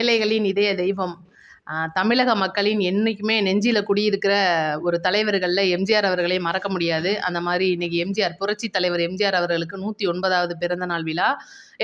ஏழைகளின் இதய தெய்வம். தமிழக மக்களின் என்னைக்குமே நெஞ்சில குடியிருக்கிற ஒரு தலைவர்கள்ல எம்ஜிஆர் அவர்களை மறக்க முடியாது. அந்த மாரி இன்னைக்கு எம்ஜிஆர் புரட்சி தலைவர் எம்ஜிஆர் அவர்களுக்கு 109வது பிறந்த நாள் விழா.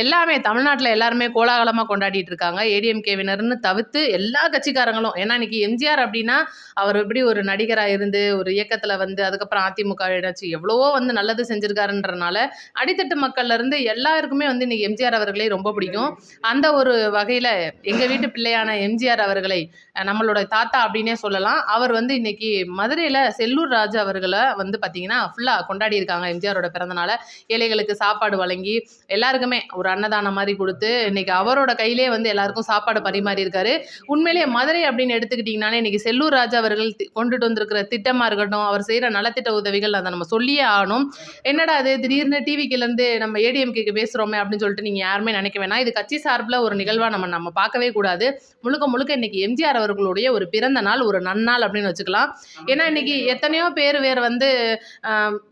எல்லாமே தமிழ்நாட்டுல எல்லாருமே கோலாகலமா கொண்டாடிட்டு இருக்காங்க. ஏடிஎம்கேவினர்ன்னு தவிர்த்து எல்லா கட்சிக்காரங்களும். ஏன்னா இன்னைக்கு எம்ஜிஆர் அப்படின்னா, அவர் எப்படி ஒரு நடிகரா இருந்து ஒரு இயக்கத்துல வந்து அதுக்கப்புறம் அதிமுக இணைச்சு எவ்வளவோ வந்து நல்லது செஞ்சிருக்காருன்றனால, அடித்தட்டு மக்கள்ல இருந்து எல்லாருக்குமே வந்து இன்னைக்கு எம்ஜிஆர் அவர்களை ரொம்ப பிடிக்கும். அந்த ஒரு வகையில எங்க வீட்டு பிள்ளையான எம்ஜிஆர் அவர்களை நம்மளோட தாத்தா அப்படின்னே சொல்லலாம். அவர் வந்து இன்னைக்கு மதுரையில செல்லூர் ராஜு அவர்களை வந்து பார்த்தீங்கன்னா, ஃபுல்லா கொண்டாடி இருக்காங்க எம்ஜிஆரோட பிறந்த நாள. ஏழைகளுக்கு சாப்பாடு வழங்கி, எல்லாருக்குமே ஒரு அன்னதானம் மாரி குடுத்து, இன்னைக்கு அவரோட கையிலேயே வந்து எல்லாருக்கும் சாப்பாடு பரிமாறி இருக்காரு. உண்மையிலேயே மதுரை அப்படின்னு எடுத்துக்கிட்டீங்கனாலே, இன்னைக்கு செல்லூர் ராஜு அவர்கள் கொண்டுட்டு வந்திருக்கிற திட்டமா இருக்கட்டும், அவர் செய்ற நலத்திட்ட உதவிகள் அத நம்ம சொல்லியே ஆகணும். என்னடா இது திடீர்னு டிவிக்கிலேருந்து நம்ம ஏடிஎம்கேக்கு பேசுறோமே அப்படின்னு சொல்லிட்டு நீங்க யாருமே நினைக்க வேணாம். இது கட்சி சார்புல ஒரு நிகழ்வா நம்ம பார்க்கவே கூடாது. முழுக்க முழுக்க இன்னைக்கு எம்ஜிஆர் அவர்களுடைய ஒரு பிறந்த நாள், ஒரு நன்னாள் அப்படின்னு வச்சுக்கலாம். ஏன்னா இன்னைக்கு எத்தனையோ பேர் வேற வந்து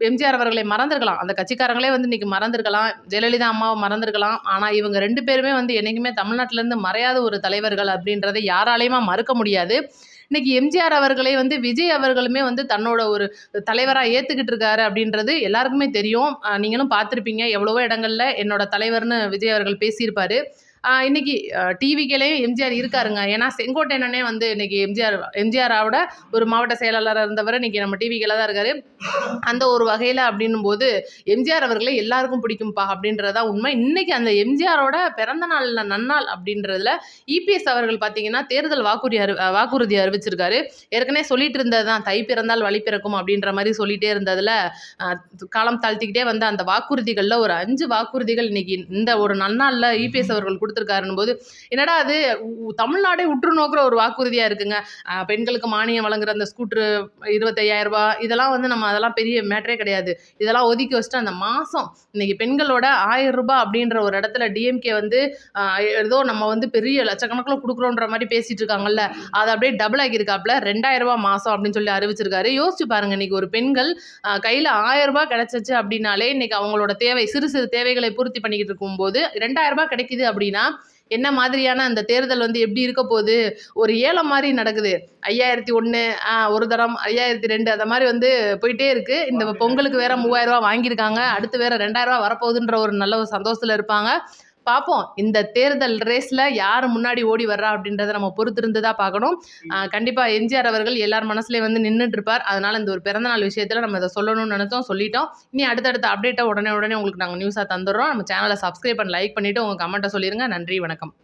எம்ஜிஆர் அவர்களை மறந்துருக்கலாம். அந்த கட்சிக்காரங்களே வந்து இன்னைக்கு மறந்துருக்கலாம். ஜெயலலிதா அம்மாவை மறந்துருக்கலாம். ஆனா இவங்க 2 பேருமே வந்து என்னைக்குமே தமிழ்நாட்டில இருந்து மறையாத ஒரு தலைவர்கள் அப்படின்றதை யாராலையுமா மறுக்க முடியாது. இன்னைக்கு எம்ஜிஆர் அவர்களை வந்து விஜய் அவர்களுமே வந்து தன்னோட ஒரு தலைவரா ஏத்துக்கிட்டு இருக்காரு அப்படின்றது எல்லாருக்குமே தெரியும். நீங்களும் பார்த்திருப்பீங்க. எவ்வளவோ இடங்கள்ல என்னோட தலைவர்னு விஜய் அவர்கள் பேசியிருப்பாரு. இன்னைக்கு டிவிக்கேலேயும் எம்ஜிஆர் இருக்காருங்க. ஏன்னா செங்கோட்டையனே வந்து இன்னைக்கு எம்ஜிஆரோட ஒரு மாவட்ட செயலாளராக இருந்தவர் இன்னைக்கு நம்ம டிவிக்கேல தான் இருக்காரு. அந்த ஒரு வகையில் அப்படின்னும் போது எம்ஜிஆர் அவர்களை எல்லாருக்கும் பிடிக்கும்பா அப்படின்றதா உண்மை. இன்னைக்கு அந்த எம்ஜிஆரோட பிறந்த நாள்ல நன்னாள் அப்படின்றதுல இபிஎஸ் அவர்கள் பார்த்தீங்கன்னா தேர்தல் வாக்குறுதி அறிவிச்சிருக்காரு. ஏற்கனவே சொல்லிட்டு இருந்தது தான் தை பிறந்தால் வழி பிறக்கும் அப்படின்ற மாதிரி சொல்லிட்டே இருந்ததுல காலம் தாழ்த்திக்கிட்டே வந்து அந்த வாக்குறுதிகளில் ஒரு 5 வாக்குறுதிகள் இன்னைக்கு இந்த ஒரு நன்னாளில் இபிஎஸ் அவர்கள் கொடுத்துருக்காருன்னு போது என்னடா அது தமிழ்நாடே உற்று நோக்குற ஒரு வாக்குறுதியாக இருக்குங்க. பெண்களுக்கு மானியம் வழங்குற அந்த ஸ்கூட்ரு 25,000 ரூபாய் இதெல்லாம் வந்து நம்ம அதெல்லாம் பெரிய மேட்டரே கிடையாது. இதெல்லாம் ஒதுக்கி வச்சுட்டு அந்த மாதம் இன்னைக்கு பெண்களோட 1000 ரூபாய் அப்படின்ற ஒரு இடத்துல டிஎம்கே வந்து ஏதோ நம்ம வந்து பெரிய லட்சக்கணக்கில் கொடுக்குறோன்ற மாதிரி பேசிட்டு இருக்காங்கல்ல, அதை அப்படியே டபுள் ஆகியிருக்காப்புல 2000 ரூபாய் மாதம் அப்படின்னு சொல்லி அறிவிச்சிருக்காரு. யோசிச்சு பாருங்க, இன்னைக்கு ஒரு பெண்கள் கையில் 1000 ரூபாய் கிடைச்சிச்சு அப்படின்னாலே இன்னைக்கு அவங்களோட தேவை சிறு சிறு தேவைகளை பூர்த்தி பண்ணிக்கிட்டு இருக்கும்போது 2000 ரூபாய் கிடைக்குது அப்படின்னா என்ன மாதிரியான அந்த தேர்தல் வந்து எப்படி இருக்க போகுது? ஒரு ஏலம் மாதிரி நடக்குது. 5001 ஒரு தரம் 5002 அந்த மாதிரி வந்து போயிட்டே இருக்கு. இந்த பொங்கலுக்கு வேற 3000 ரூபாய் வாங்கியிருக்காங்க. அடுத்து வேற 2000 ரூபாய் வரப்போகுதுன்ற ஒரு நல்ல ஒரு சந்தோஷத்துல இருப்பாங்க. பார்ப்போம் இந்த தேர்தல் ரேஸ்ல யார் முன்னாடி ஓடி வர்றா அப்படின்றத நம்ம பொறுத்திருந்து தான் பார்க்கணும். கண்டிப்பா எம்ஜிஆர் அவர்கள் எல்லார் மனசுலேயே வந்து நின்றுட்டு இருப்பார். அதனால இந்த ஒரு பிறந்தநாள் விஷயத்துல நம்ம இதை சொல்லணும்னு நினைச்சோம், சொல்லிட்டோம். இனி அடுத்தடுத்த அப்டேட்டை உடனே உங்களுக்கு நாங்கள் நியூஸாக தந்துடுறோம். நம்ம சேனலை சப்ஸ்கிரைப் பண்ணி லைக் பண்ணிட்டு உங்க கமெண்ட்டை சொல்லிருங்க. நன்றி, வணக்கம்.